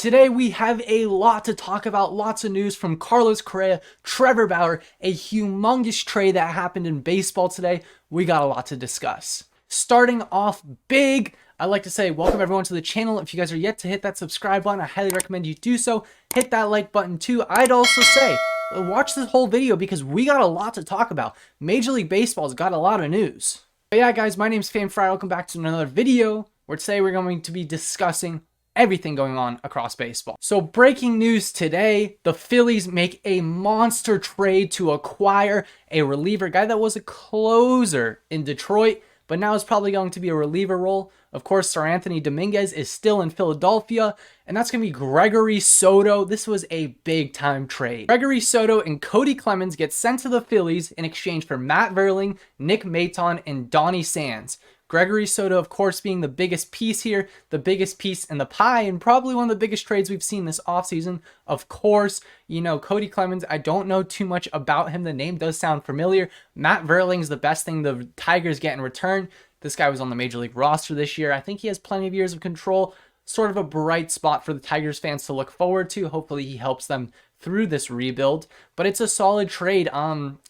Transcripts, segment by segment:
Today we have a lot to talk about, lots of news from Carlos Correa, Trevor Bauer, a humongous trade that happened in baseball today. We got a lot to discuss. Starting off big, I'd like to say welcome everyone to the channel. If you guys are yet to hit that subscribe button, I highly recommend you do so. Hit that like button too. I'd also say watch this whole video because we got a lot to talk about. Major League Baseball's got a lot of news. But yeah guys, my name's FamedFriar. Welcome back to another video where today we're going to be discussing everything going on across baseball. So breaking news today, the Phillies make a monster trade to acquire a reliever, guy that was a closer in Detroit, but now is probably going to be a reliever role. Of course, Sir Anthony Dominguez is still in Philadelphia, and that's going to be Gregory Soto. This was a big time trade. Gregory Soto and Cody Clemens get sent to the Phillies in exchange for Matt Vierling, Nick Maton, and Donnie Sands. Gregory Soto, of course, being the biggest piece here, the biggest piece in the pie, and probably one of the biggest trades we've seen this offseason. Of course, you know, Cody Clemens, I don't know too much about him. The name does sound familiar. Matt Vierling's the best thing the Tigers get in return. This guy was on the Major League roster this year. I think he has plenty of years of control. Sort of a bright spot for the Tigers fans to look forward to. Hopefully he helps them through this rebuild. But it's a solid trade.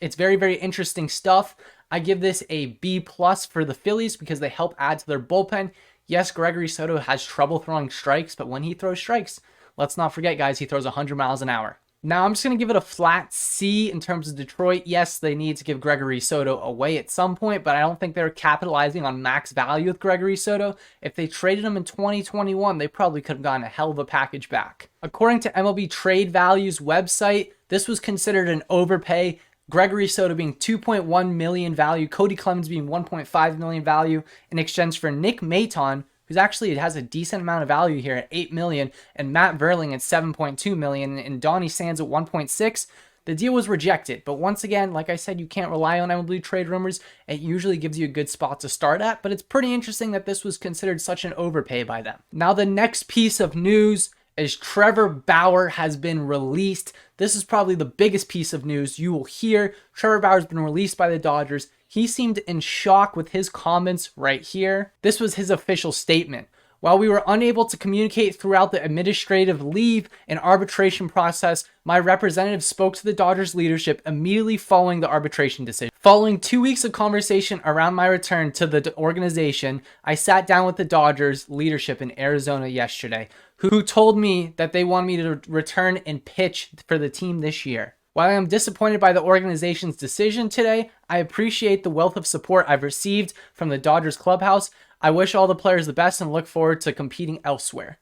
It's very, very interesting stuff. I give this a B+ for the Phillies because they help add to their bullpen. Yes, Gregory Soto has trouble throwing strikes, but when he throws strikes, let's not forget, guys, he throws 100 miles an hour. Now, I'm just going to give it a flat C in terms of Detroit. Yes, they need to give Gregory Soto away at some point, but I don't think they're capitalizing on max value with Gregory Soto. If they traded him in 2021, they probably could have gotten a hell of a package back. According to MLB Trade Value's website, this was considered an overpay. Gregory Soto being 2.1 million value, Cody Clemens being 1.5 million value in exchange for Nick Maton, who's actually, it has a decent amount of value here at 8 million, and Matt Vierling at 7.2 million, and Donnie Sands at 1.6. The deal was rejected, but once again, like I said, you can't rely on MLB trade rumors. It usually gives you a good spot to start at, but it's pretty interesting that this was considered such an overpay by them. Now, the next piece of news is Trevor Bauer has been released. This is probably the biggest piece of news you will hear. Trevor Bauer's been released by the Dodgers. He seemed in shock with his comments right here. This was his official statement. While we were unable to communicate throughout the administrative leave and arbitration process, my representative spoke to the Dodgers leadership immediately following the arbitration decision. Following 2 weeks of conversation around my return to the organization, I sat down with the Dodgers leadership in Arizona yesterday, who told me that they want me to return and pitch for the team this year. While I am disappointed by the organization's decision today, I appreciate the wealth of support I've received from the Dodgers clubhouse. I wish all the players the best and look forward to competing elsewhere.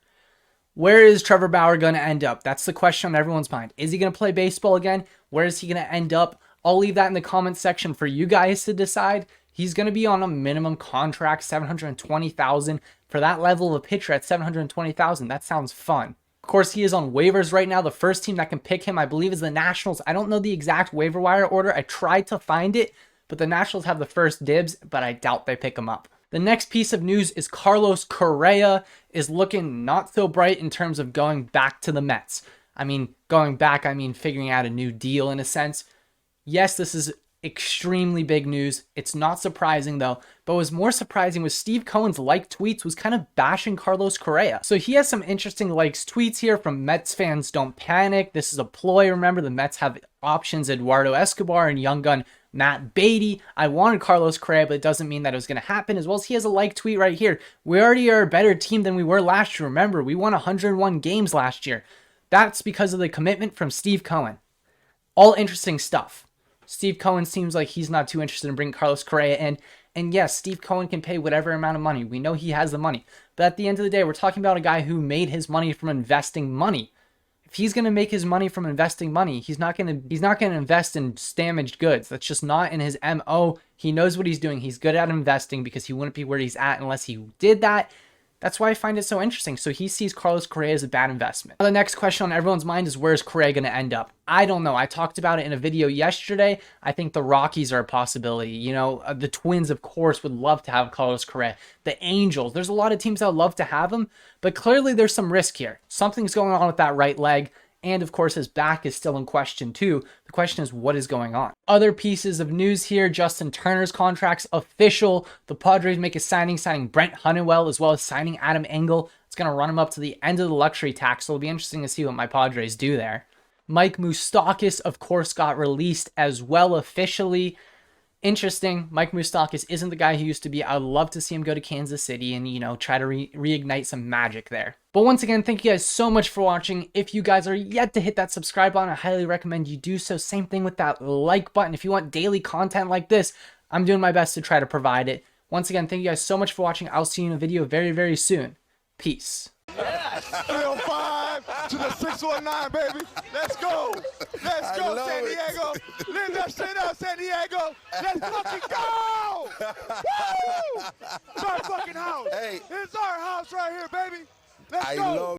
Where is Trevor Bauer going to end up? That's the question on everyone's mind. Is he going to play baseball again? Where is he going to end up? I'll leave that in the comments section for you guys to decide. He's going to be on a minimum contract, $720,000. For that level of a pitcher at $720,000, that sounds fun. Of course, he is on waivers right now. The first team that can pick him, I believe, is the Nationals. I don't know the exact waiver wire order. I tried to find it, but the Nationals have the first dibs, but I doubt they pick him up. The next piece of news is Carlos Correa is looking not so bright in terms of going back to the Mets. I mean, going back, I mean figuring out a new deal in a sense. Yes, this is extremely big news. It's not surprising though, but what was more surprising was Steve Cohen's liked tweets was kind of bashing Carlos Correa. So he has some interesting likes tweets here from Mets fans. Don't panic. This is a ploy. Remember, the Mets have options Eduardo Escobar and young gun Matt Beatty. I wanted Carlos Correa, but it doesn't mean that it was going to happen. As well as he has a like tweet right here. We already are a better team than we were last year. Remember, we won 101 games last year. That's because of the commitment from Steve Cohen. All interesting stuff. Steve Cohen seems like he's not too interested in bringing Carlos Correa in. And yes, Steve Cohen can pay whatever amount of money. We know he has the money. But at the end of the day, we're talking about a guy who made his money from investing money. If he's going to make his money from investing money, he's not going to invest in damaged goods. That's just not in his MO. He knows what he's doing. He's good at investing because he wouldn't be where he's at unless he did that. That's why I find it so interesting. So he sees Carlos Correa as a bad investment. Now, the next question on everyone's mind is, where's Correa going to end up? I don't know. I talked about it in a video yesterday. I think the Rockies are a possibility. You know, the Twins, of course, would love to have Carlos Correa. The Angels, there's a lot of teams that would love to have him, but clearly there's some risk here. Something's going on with that right leg. And of course, his back is still in question too. The question is, what is going on? Other pieces of news here: Justin Turner's contract's official. The Padres make a signing Brent Honeywell, as well as signing Adam Engel. It's going to run him up to the end of the luxury tax, so it'll be interesting to see what my Padres do there. Mike Moustakas, of course, got released as well officially. Interesting. Mike Moustakas isn't the guy he used to be. I would love to see him go to Kansas City and, you know, try to reignite some magic there. But once again, thank you guys so much for watching. If you guys are yet to hit that subscribe button, I highly recommend you do so. Same thing with that like button. If you want daily content like this, I'm doing my best to try to provide it. Once again, thank you guys so much for watching. I'll see you in a video very, very soon. Peace. Yes. 305 to the 619, baby. Let's go. Let's go, San Diego. Live that shit up, San Diego. Let's fucking go. Woo! It's our fucking house. Hey. It's our house right here, baby. Let's go.